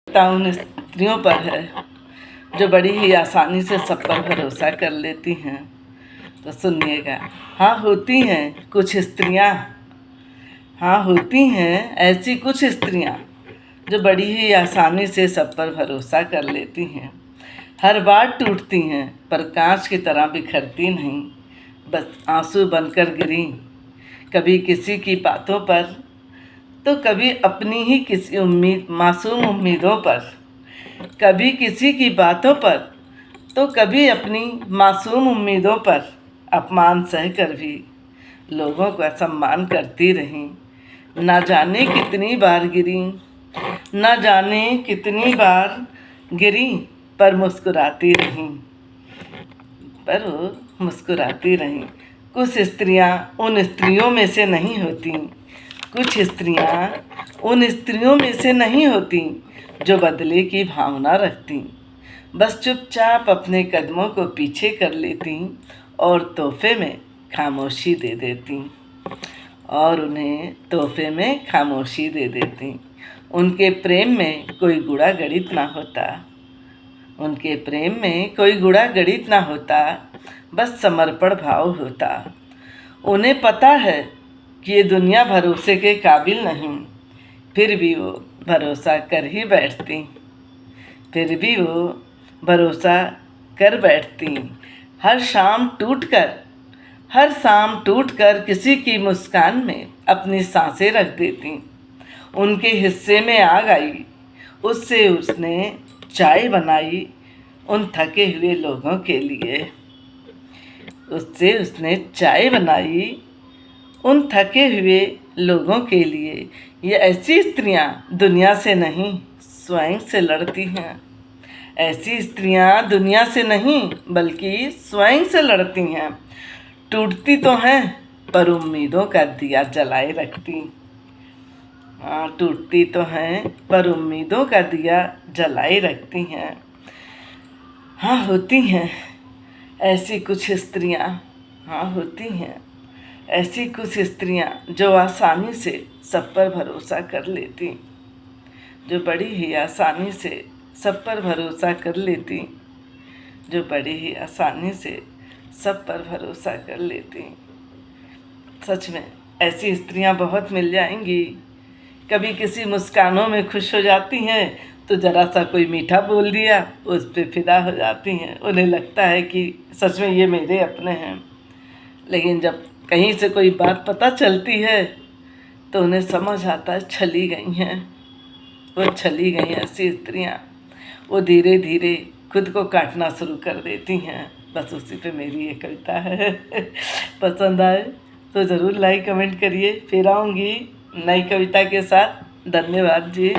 उन स्त्रियों पर है जो बड़ी ही आसानी से सब पर भरोसा कर लेती हैं। तो सुनिएगा। हाँ, होती हैं कुछ स्त्रियाँ, हाँ होती हैं ऐसी कुछ स्त्रियाँ जो बड़ी ही आसानी से सब पर भरोसा कर लेती हैं। हर बार टूटती हैं पर कांच की तरह बिखरती नहीं, बस आंसू बनकर गिरी, कभी किसी की बातों पर तो कभी अपनी ही किसी मासूम उम्मीदों पर, कभी किसी की बातों पर तो कभी अपनी मासूम उम्मीदों पर अपमान सहकर भी लोगों का सम्मान करती रहीं। ना जाने कितनी बार गिरी, ना जाने कितनी बार गिरी, पर मुस्कुराती रहीं, पर वो मुस्कुराती रहीं। कुछ स्त्रियां उन स्त्रियों में से नहीं होती, कुछ स्त्रियां उन स्त्रियों में से नहीं होती जो बदले की भावना रखती, बस चुपचाप अपने कदमों को पीछे कर लेती और तोहफे में खामोशी दे देती, और उन्हें तोहफे में खामोशी दे देती। उनके प्रेम में कोई गूढ़ा गणित ना होता, उनके प्रेम में कोई गूढ़ा गणित ना होता, बस समर्पण भाव होता। उन्हें पता है कि ये दुनिया भरोसे के काबिल नहीं, फिर भी वो भरोसा कर ही बैठती, फिर भी वो भरोसा कर बैठती। हर शाम टूटकर किसी की मुस्कान में अपनी सांसें रख देती। उनके हिस्से में आग आई, उससे उसने चाय बनाई उन थके हुए लोगों के लिए, उससे उसने चाय बनाई उन थके हुए लोगों के लिए। ये ऐसी स्त्रियां दुनिया से नहीं स्वयं से लड़ती हैं, ऐसी स्त्रियां दुनिया से नहीं बल्कि स्वयं से लड़ती हैं। टूटती तो हैं पर उम्मीदों का दिया जलाए रखती, हाँ टूटती तो हैं पर उम्मीदों का दिया जलाए रखती हैं। हाँ होती हैं ऐसी कुछ स्त्रियां, हाँ होती हैं ऐसी कुछ स्त्रियां जो आसानी से सब पर भरोसा कर लेती, जो बड़ी ही आसानी से सब पर भरोसा कर लेती, जो बड़ी ही आसानी से सब पर भरोसा कर लेती। सच में ऐसी स्त्रियां बहुत मिल जाएंगी। कभी किसी मुस्कानों में खुश हो जाती हैं तो ज़रा सा कोई मीठा बोल दिया उस पर फिदा हो जाती हैं। उन्हें लगता है कि सच में ये मेरे अपने हैं, लेकिन जब कहीं से कोई बात पता चलती है तो उन्हें समझ आता है छली गई हैं, वो छली गई ऐसी स्त्रियां। वो धीरे धीरे खुद को काटना शुरू कर देती हैं। बस उसी पे मेरी ये कविता है। पसंद आए तो ज़रूर लाइक कमेंट करिए। फिर आऊँगी नई कविता के साथ। धन्यवाद जी।